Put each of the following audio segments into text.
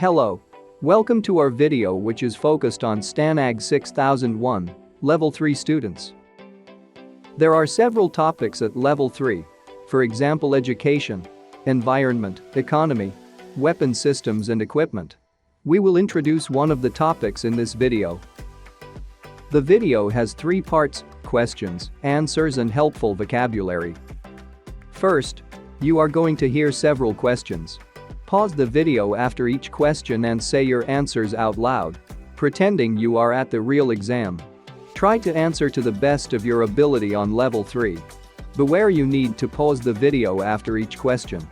Hello. Welcome to our video which is focused on Stanag 6001, Level 3 students. There are several topics at Level 3. For example, education, environment, economy, weapon systems and equipment. We will introduce one of the topics in this video. The video has 3 parts: questions, answers and helpful vocabulary. First, you are going to hear several questions. Pause the video after each question and say your answers out loud, pretending you are at the real exam. Try to answer to the best of your ability on Level 3. Beware, you need to pause the video after each question.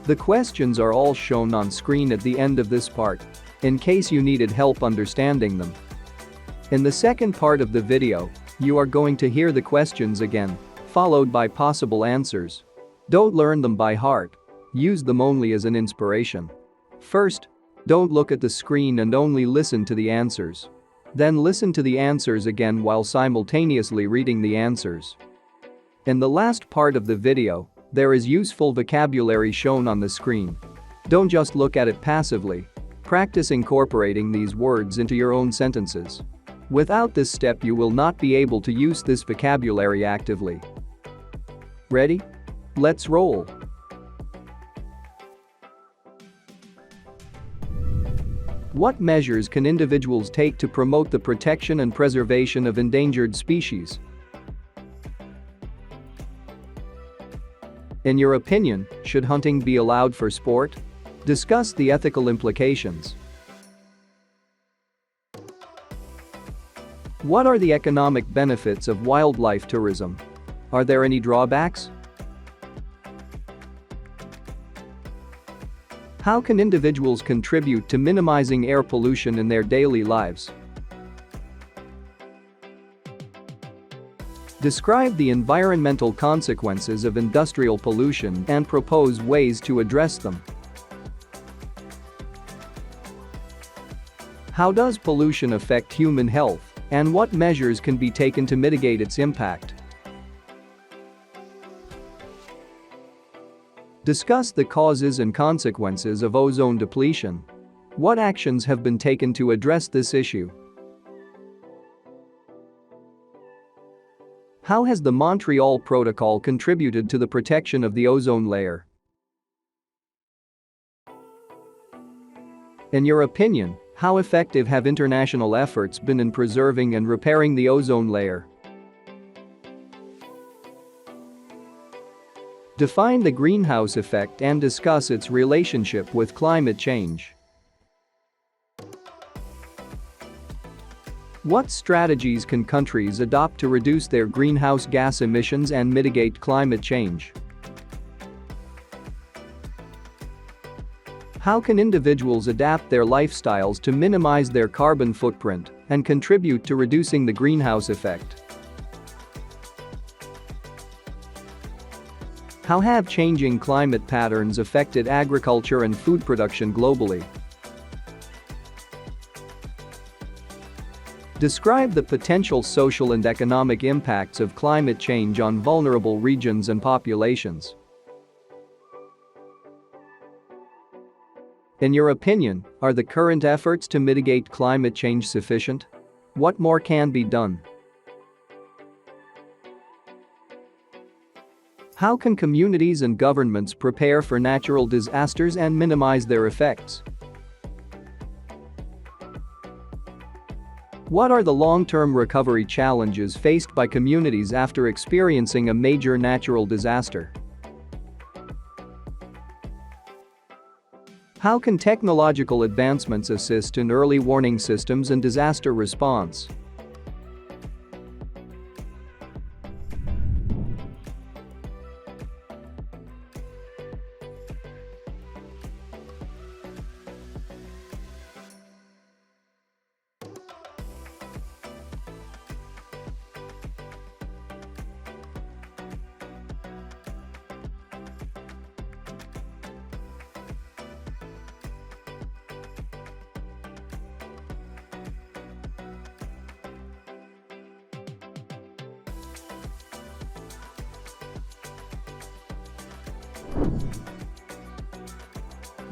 The questions are all shown on screen at the end of this part, in case you needed help understanding them. In the second part of the video, you are going to hear the questions again, followed by possible answers. Don't learn them by heart. Use them only as an inspiration. First, don't look at the screen and only listen to the answers. Then listen to the answers again while simultaneously reading the answers. In the last part of the video, there is useful vocabulary shown on the screen. Don't just look at it passively. Practice incorporating these words into your own sentences. Without this step, you will not be able to use this vocabulary actively. Ready? Let's roll. What measures can individuals take to promote the protection and preservation of endangered species? In your opinion, should hunting be allowed for sport? Discuss the ethical implications. What are the economic benefits of wildlife tourism? Are there any drawbacks? How can individuals contribute to minimizing air pollution in their daily lives? Describe the environmental consequences of industrial pollution and propose ways to address them. How does pollution affect human health, and what measures can be taken to mitigate its impact? Discuss the causes and consequences of ozone depletion. What actions have been taken to address this issue? How has the Montreal Protocol contributed to the protection of the ozone layer? In your opinion, how effective have international efforts been in preserving and repairing the ozone layer? Define the greenhouse effect and discuss its relationship with climate change. What strategies can countries adopt to reduce their greenhouse gas emissions and mitigate climate change? How can individuals adapt their lifestyles to minimize their carbon footprint and contribute to reducing the greenhouse effect? How have changing climate patterns affected agriculture and food production globally? Describe the potential social and economic impacts of climate change on vulnerable regions and populations. In your opinion, are the current efforts to mitigate climate change sufficient? What more can be done? How can communities and governments prepare for natural disasters and minimize their effects? What are the long-term recovery challenges faced by communities after experiencing a major natural disaster? How can technological advancements assist in early warning systems and disaster response?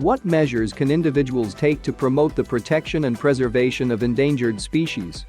What measures can individuals take to promote the protection and preservation of endangered species?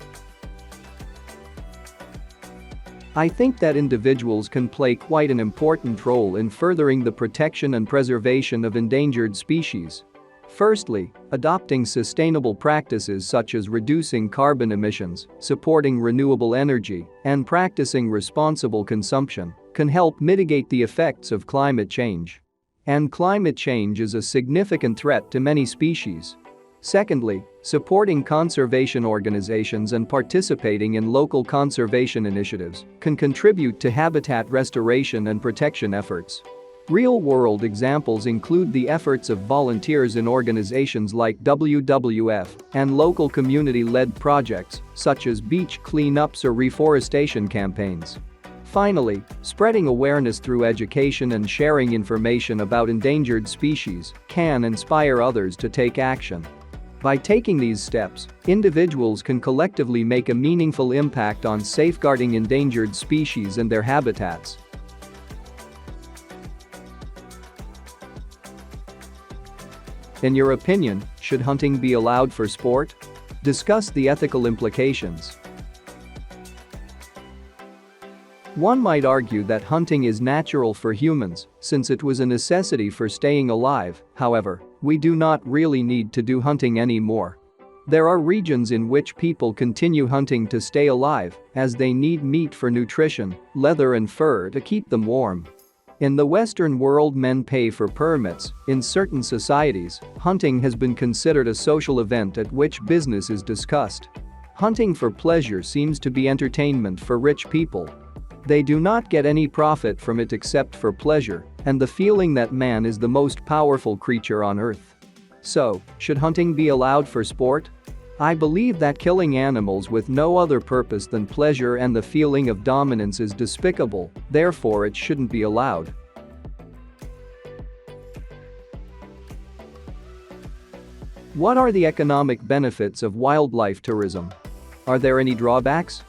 I think that individuals can play quite an important role in furthering the protection and preservation of endangered species. Firstly, adopting sustainable practices such as reducing carbon emissions, supporting renewable energy, and practicing responsible consumption can help mitigate the effects of climate change. And climate change is a significant threat to many species. Secondly, supporting conservation organizations and participating in local conservation initiatives can contribute to habitat restoration and protection efforts. Real-world examples include the efforts of volunteers in organizations like WWF and local community-led projects such as beach cleanups or reforestation campaigns. Finally, spreading awareness through education and sharing information about endangered species can inspire others to take action. By taking these steps, individuals can collectively make a meaningful impact on safeguarding endangered species and their habitats. In your opinion, should hunting be allowed for sport? Discuss the ethical implications. One might argue that hunting is natural for humans, since it was a necessity for staying alive. However, we do not really need to do hunting anymore. There are regions in which people continue hunting to stay alive, as they need meat for nutrition, leather and fur to keep them warm. In the Western world, men pay for permits. In certain societies, hunting has been considered a social event at which business is discussed. Hunting for pleasure seems to be entertainment for rich people. They do not get any profit from it except for pleasure and the feeling that man is the most powerful creature on earth. So, should hunting be allowed for sport? I believe that killing animals with no other purpose than pleasure and the feeling of dominance is despicable, therefore it shouldn't be allowed. What are the economic benefits of wildlife tourism? Are there any drawbacks?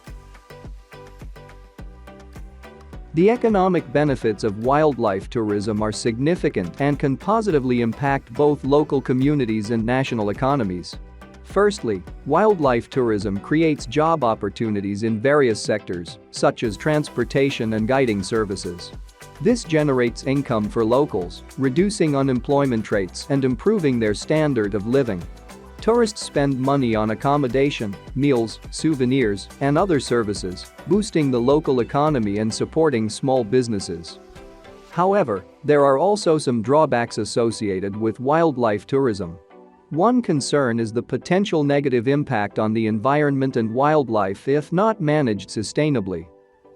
The economic benefits of wildlife tourism are significant and can positively impact both local communities and national economies. Firstly, wildlife tourism creates job opportunities in various sectors, such as transportation and guiding services. This generates income for locals, reducing unemployment rates and improving their standard of living. Tourists spend money on accommodation, meals, souvenirs, and other services, boosting the local economy and supporting small businesses. However, there are also some drawbacks associated with wildlife tourism. One concern is the potential negative impact on the environment and wildlife if not managed sustainably.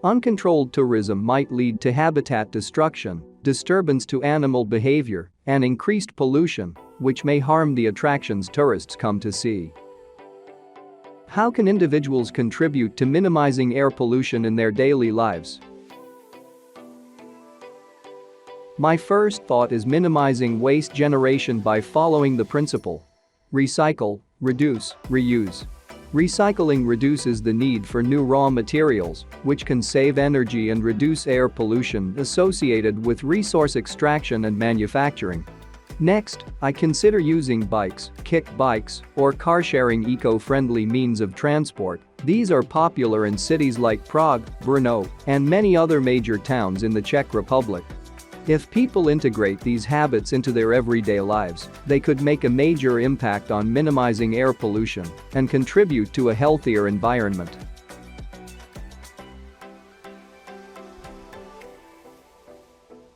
Uncontrolled tourism might lead to habitat destruction, disturbance to animal behavior, and increased pollution, which may harm the attractions tourists come to see. How can individuals contribute to minimizing air pollution in their daily lives? My first thought is minimizing waste generation by following the principle: recycle, reduce, reuse. Recycling reduces the need for new raw materials, which can save energy and reduce air pollution associated with resource extraction and manufacturing. Next, I consider using bikes, kick bikes, or car-sharing eco-friendly means of transport. These are popular in cities like Prague, Brno, and many other major towns in the Czech Republic. If people integrate these habits into their everyday lives, they could make a major impact on minimizing air pollution and contribute to a healthier environment.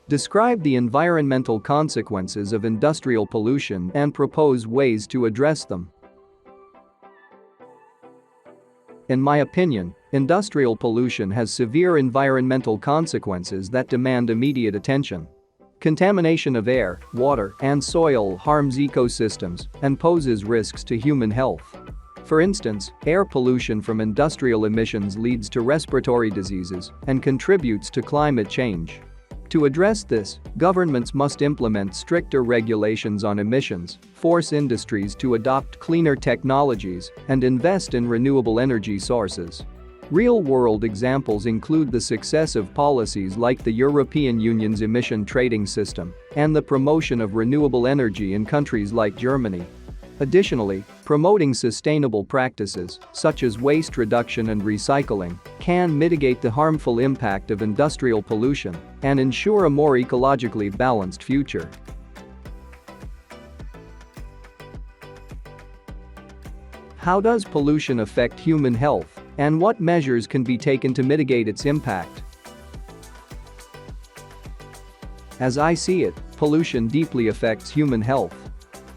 Describe the environmental consequences of industrial pollution and propose ways to address them. In my opinion, industrial pollution has severe environmental consequences that demand immediate attention. Contamination of air, water, and soil harms ecosystems and poses risks to human health. For instance, air pollution from industrial emissions leads to respiratory diseases and contributes to climate change. To address this, governments must implement stricter regulations on emissions, force industries to adopt cleaner technologies, and invest in renewable energy sources. Real-world examples include the success of policies like the European Union's emission trading system and the promotion of renewable energy in countries like Germany. Additionally, promoting sustainable practices, such as waste reduction and recycling, can mitigate the harmful impact of industrial pollution and ensure a more ecologically balanced future. How does pollution affect human health, and what measures can be taken to mitigate its impact? As I see it, pollution deeply affects human health.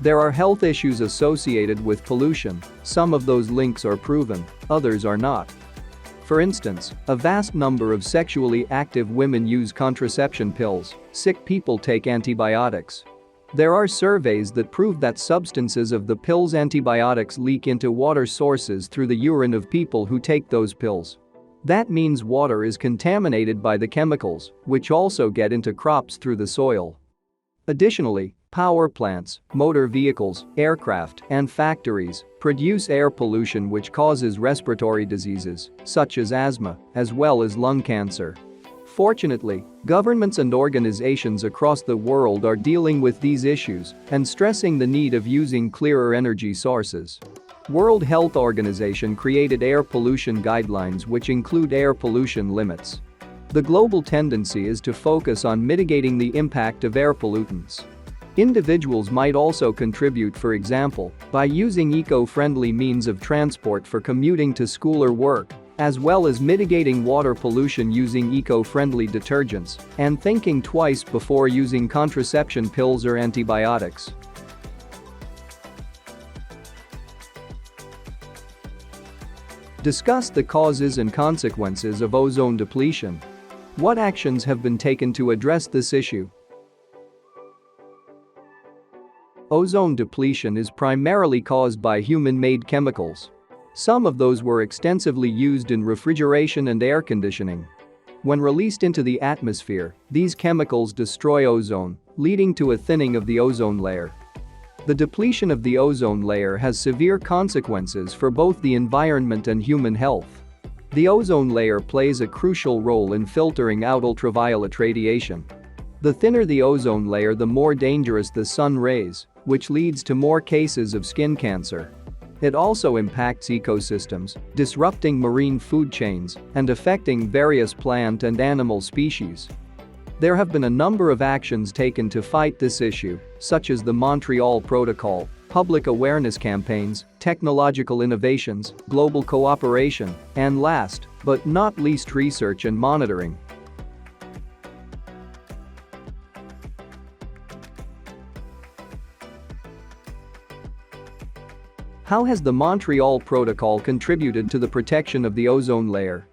There are health issues associated with pollution. Some of those links are proven, others are not. For instance, a vast number of sexually active women use contraception pills. Sick people take antibiotics. There are surveys that prove that substances of the pills' antibiotics leak into water sources through the urine of people who take those pills. That means water is contaminated by the chemicals, which also get into crops through the soil. Additionally, power plants, motor vehicles, aircraft, and factories produce air pollution which causes respiratory diseases, such as asthma, as well as lung cancer. Fortunately, governments and organizations across the world are dealing with these issues and stressing the need of using clearer energy sources. World Health Organization created air pollution guidelines which include air pollution limits. The global tendency is to focus on mitigating the impact of air pollutants. Individuals might also contribute, for example, by using eco-friendly means of transport for commuting to school or work, as well as mitigating water pollution using eco-friendly detergents and thinking twice before using contraception pills or antibiotics. Discuss the causes and consequences of ozone depletion. What actions have been taken to address this issue? Ozone depletion is primarily caused by human-made chemicals. Some of those were extensively used in refrigeration and air conditioning. When released into the atmosphere, these chemicals destroy ozone, leading to a thinning of the ozone layer. The depletion of the ozone layer has severe consequences for both the environment and human health. The ozone layer plays a crucial role in filtering out ultraviolet radiation. The thinner the ozone layer, the more dangerous the sun rays, which leads to more cases of skin cancer. It also impacts ecosystems, disrupting marine food chains and affecting various plant and animal species. There have been a number of actions taken to fight this issue, such as the Montreal Protocol, public awareness campaigns, technological innovations, global cooperation, and last but not least, research and monitoring. How has the Montreal Protocol contributed to the protection of the ozone layer?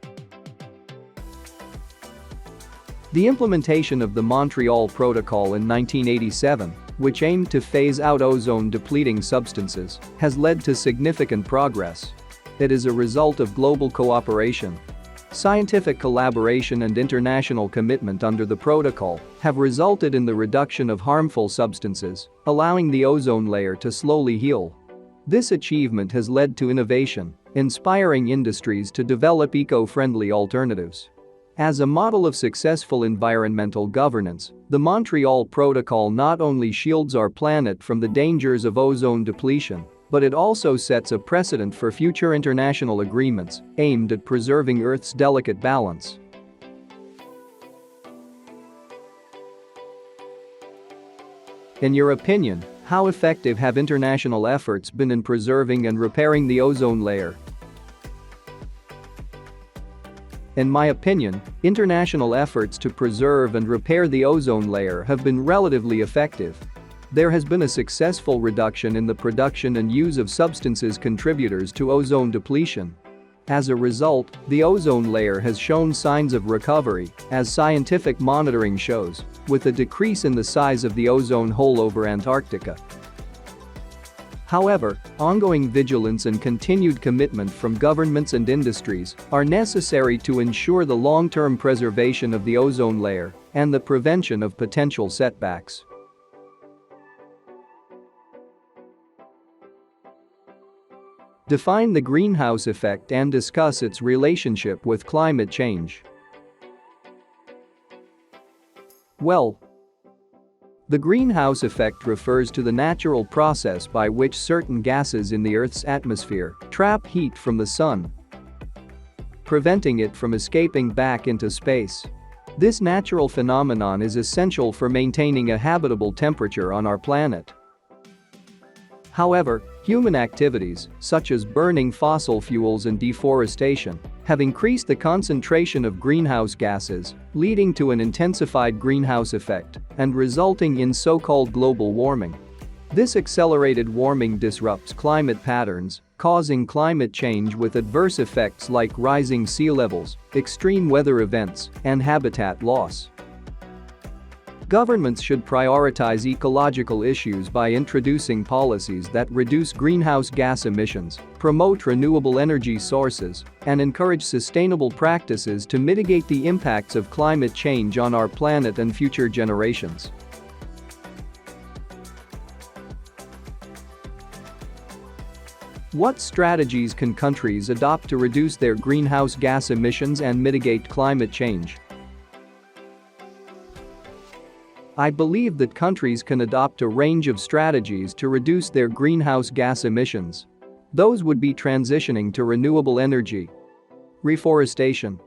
The implementation of the Montreal Protocol in 1987, which aimed to phase out ozone-depleting substances, has led to significant progress. It is a result of global cooperation. Scientific collaboration and international commitment under the protocol have resulted in the reduction of harmful substances, allowing the ozone layer to slowly heal. This achievement has led to innovation, inspiring industries to develop eco-friendly alternatives. As a model of successful environmental governance, the Montreal Protocol not only shields our planet from the dangers of ozone depletion, but it also sets a precedent for future international agreements aimed at preserving Earth's delicate balance. In your opinion, how effective have international efforts been in preserving and repairing the ozone layer? In my opinion, international efforts to preserve and repair the ozone layer have been relatively effective. There has been a successful reduction in the production and use of substances contributors to ozone depletion. As a result, the ozone layer has shown signs of recovery, as scientific monitoring shows, with a decrease in the size of the ozone hole over Antarctica. However, ongoing vigilance and continued commitment from governments and industries are necessary to ensure the long-term preservation of the ozone layer and the prevention of potential setbacks. Define the greenhouse effect and discuss its relationship with climate change. Well, the greenhouse effect refers to the natural process by which certain gases in the Earth's atmosphere trap heat from the sun, preventing it from escaping back into space. This natural phenomenon is essential for maintaining a habitable temperature on our planet. However, human activities, such as burning fossil fuels and deforestation, have increased the concentration of greenhouse gases, leading to an intensified greenhouse effect and resulting in so-called global warming. This accelerated warming disrupts climate patterns, causing climate change with adverse effects like rising sea levels, extreme weather events, and habitat loss. Governments should prioritize ecological issues by introducing policies that reduce greenhouse gas emissions, promote renewable energy sources, and encourage sustainable practices to mitigate the impacts of climate change on our planet and future generations. What strategies can countries adopt to reduce their greenhouse gas emissions and mitigate climate change? I believe that countries can adopt a range of strategies to reduce their greenhouse gas emissions. Those would be transitioning to renewable energy, reforestation,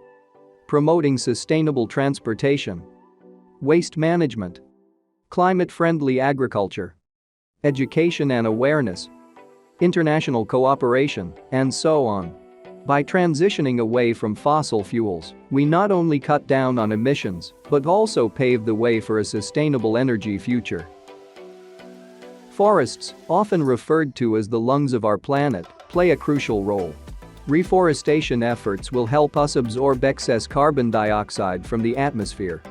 promoting sustainable transportation, waste management, climate-friendly agriculture, education and awareness, international cooperation, and so on. By transitioning away from fossil fuels, we not only cut down on emissions, but also pave the way for a sustainable energy future. Forests, often referred to as the lungs of our planet, play a crucial role. Reforestation efforts will help us absorb excess carbon dioxide from the atmosphere.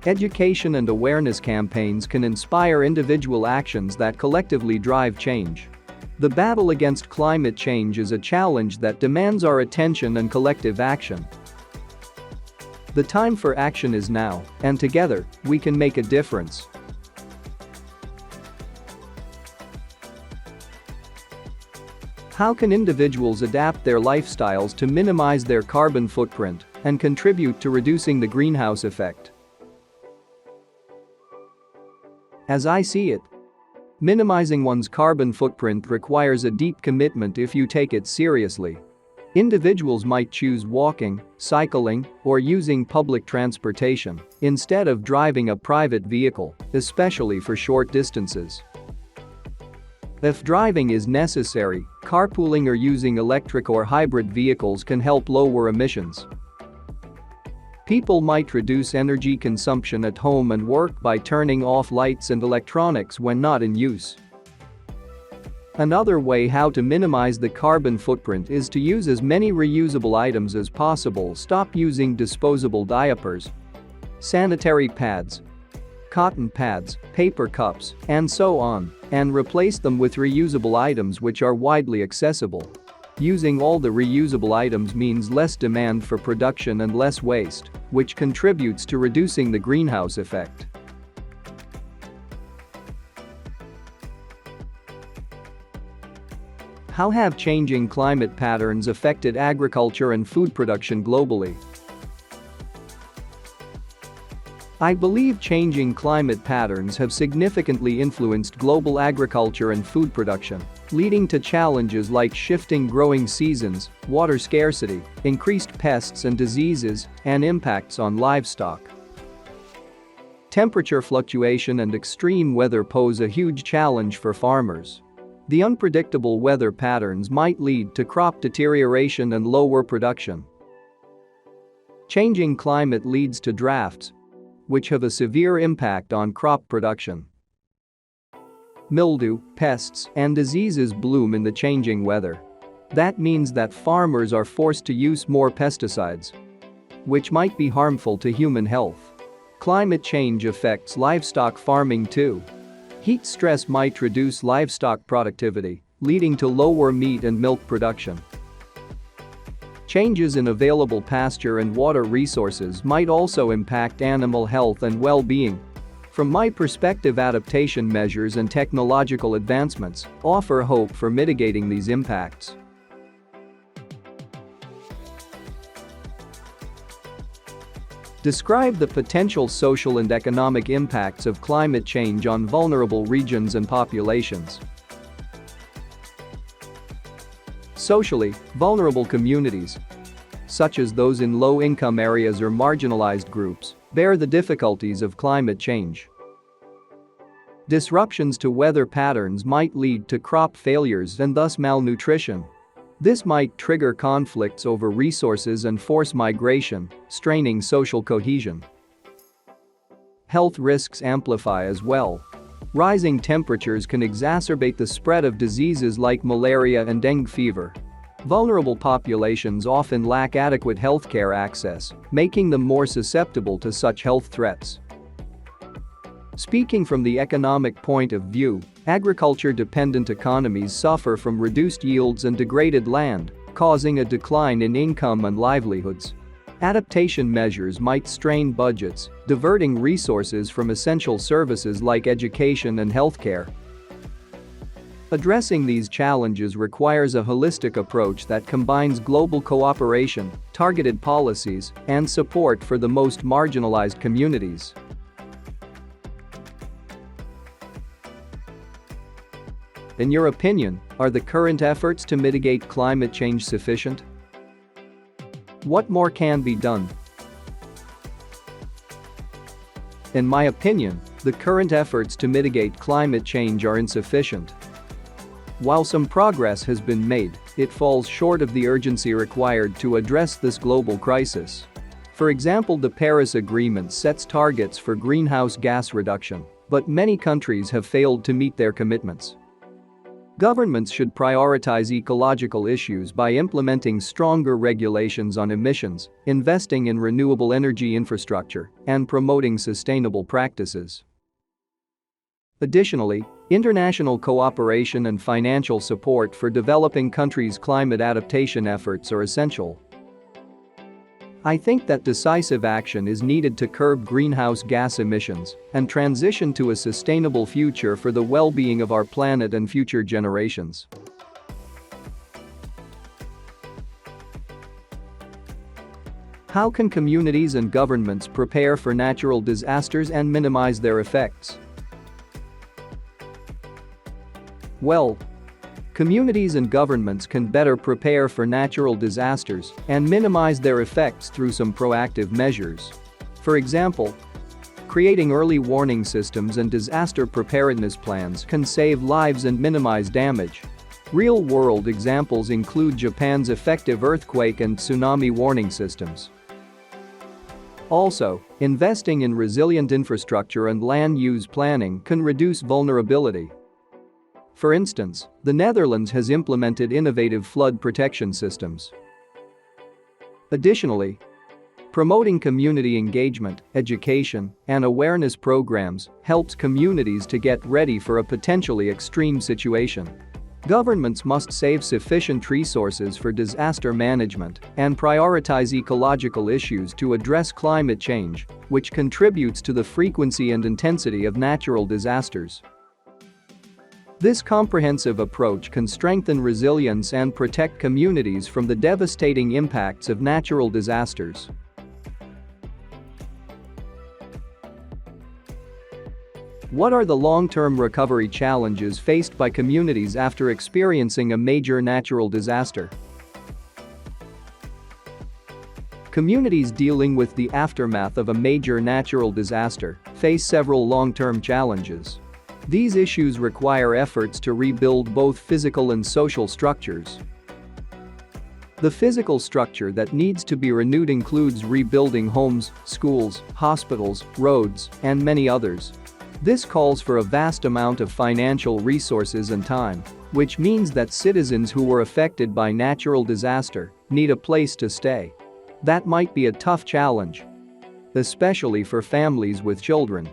Education and awareness campaigns can inspire individual actions that collectively drive change. The battle against climate change is a challenge that demands our attention and collective action. The time for action is now, and together, we can make a difference. How can individuals adapt their lifestyles to minimize their carbon footprint and contribute to reducing the greenhouse effect? As I see it, minimizing one's carbon footprint requires a deep commitment if you take it seriously. Individuals might choose walking, cycling, or using public transportation instead of driving a private vehicle, especially for short distances. If driving is necessary, carpooling or using electric or hybrid vehicles can help lower emissions. People might reduce energy consumption at home and work by turning off lights and electronics when not in use. Another way how to minimize the carbon footprint is to use as many reusable items as possible. Stop using disposable diapers, sanitary pads, cotton pads, paper cups, and so on, and replace them with reusable items which are widely accessible. Using all the reusable items means less demand for production and less waste, which contributes to reducing the greenhouse effect. How have changing climate patterns affected agriculture and food production globally? I believe changing climate patterns have significantly influenced global agriculture and food production, leading to challenges like shifting growing seasons, water scarcity, increased pests and diseases, and impacts on livestock. Temperature fluctuation and extreme weather pose a huge challenge for farmers. The unpredictable weather patterns might lead to crop deterioration and lower production. Changing climate leads to droughts, which have a severe impact on crop production. Mildew, pests, and diseases bloom in the changing weather. That means that farmers are forced to use more pesticides, which might be harmful to human health. Climate change affects livestock farming too. Heat stress might reduce livestock productivity, leading to lower meat and milk production. Changes in available pasture and water resources might also impact animal health and well-being. From my perspective, adaptation measures and technological advancements offer hope for mitigating these impacts. Describe the potential social and economic impacts of climate change on vulnerable regions and populations. Socially, vulnerable communities, such as those in low-income areas or marginalized groups, bear the difficulties of climate change. Disruptions to weather patterns might lead to crop failures and thus malnutrition. This might trigger conflicts over resources and force migration, straining social cohesion. Health risks amplify as well. Rising temperatures can exacerbate the spread of diseases like malaria and dengue fever. Vulnerable populations often lack adequate healthcare access, making them more susceptible to such health threats. Speaking from the economic point of view, agriculture-dependent economies suffer from reduced yields and degraded land, causing a decline in income and livelihoods. Adaptation measures might strain budgets, diverting resources from essential services like education and healthcare. Addressing these challenges requires a holistic approach that combines global cooperation, targeted policies, and support for the most marginalized communities. In your opinion, are the current efforts to mitigate climate change sufficient? What more can be done? In my opinion, the current efforts to mitigate climate change are insufficient. While some progress has been made, it falls short of the urgency required to address this global crisis. For example, the Paris Agreement sets targets for greenhouse gas reduction, but many countries have failed to meet their commitments. Governments should prioritize ecological issues by implementing stronger regulations on emissions, investing in renewable energy infrastructure, and promoting sustainable practices. Additionally, international cooperation and financial support for developing countries' climate adaptation efforts are essential. I think that decisive action is needed to curb greenhouse gas emissions and transition to a sustainable future for the well-being of our planet and future generations. How can communities and governments prepare for natural disasters and minimize their effects? Well, communities and governments can better prepare for natural disasters and minimize their effects through some proactive measures. For example, creating early warning systems and disaster preparedness plans can save lives and minimize damage. Real-world examples include Japan's effective earthquake and tsunami warning systems. Also, investing in resilient infrastructure and land use planning can reduce vulnerability. For instance, the Netherlands has implemented innovative flood protection systems. Additionally, promoting community engagement, education, and awareness programs helps communities to get ready for a potentially extreme situation. Governments must save sufficient resources for disaster management and prioritize ecological issues to address climate change, which contributes to the frequency and intensity of natural disasters. This comprehensive approach can strengthen resilience and protect communities from the devastating impacts of natural disasters. What are the long-term recovery challenges faced by communities after experiencing a major natural disaster? Communities dealing with the aftermath of a major natural disaster face several long-term challenges. These issues require efforts to rebuild both physical and social structures. The physical structure that needs to be renewed includes rebuilding homes, schools, hospitals, roads, and many others. This calls for a vast amount of financial resources and time, which means that citizens who were affected by natural disaster need a place to stay. That might be a tough challenge, especially for families with children.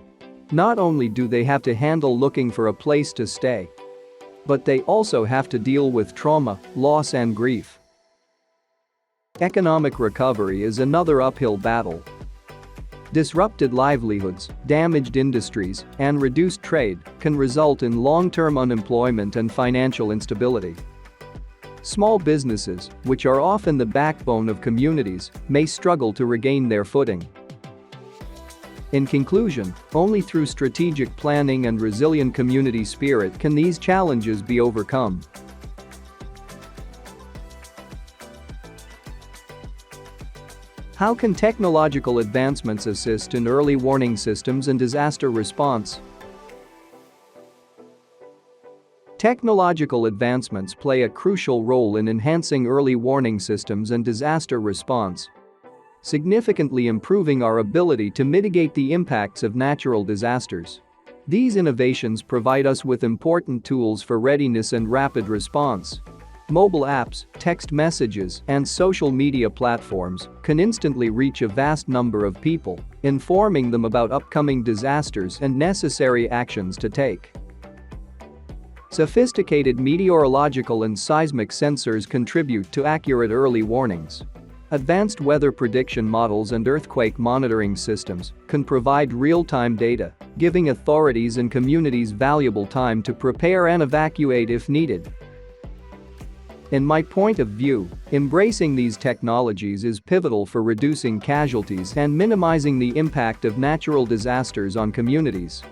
Not only do they have to handle looking for a place to stay, but they also have to deal with trauma, loss, and grief. Economic recovery is another uphill battle. Disrupted livelihoods, damaged industries, and reduced trade can result in long-term unemployment and financial instability. Small businesses, which are often the backbone of communities, may struggle to regain their footing. In conclusion, only through strategic planning and resilient community spirit can these challenges be overcome. How can technological advancements assist in early warning systems and disaster response? Technological advancements play a crucial role in enhancing early warning systems and disaster response, significantly improving our ability to mitigate the impacts of natural disasters. These innovations provide us with important tools for readiness and rapid response. Mobile apps, text messages, and social media platforms can instantly reach a vast number of people, informing them about upcoming disasters and necessary actions to take. Sophisticated meteorological and seismic sensors contribute to accurate early warnings. Advanced weather prediction models and earthquake monitoring systems can provide real-time data, giving authorities and communities valuable time to prepare and evacuate if needed. In my point of view, embracing these technologies is pivotal for reducing casualties and minimizing the impact of natural disasters on communities.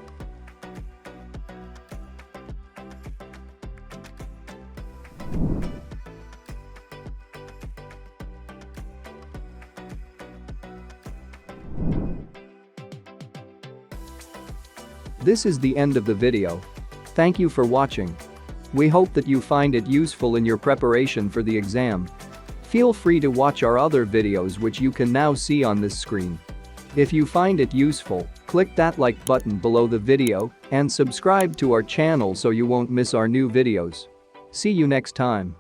This is the end of the video. Thank you for watching. We hope that you find it useful in your preparation for the exam. Feel free to watch our other videos which you can now see on this screen. If you find it useful, click that like button below the video and subscribe to our channel so you won't miss our new videos. See you next time.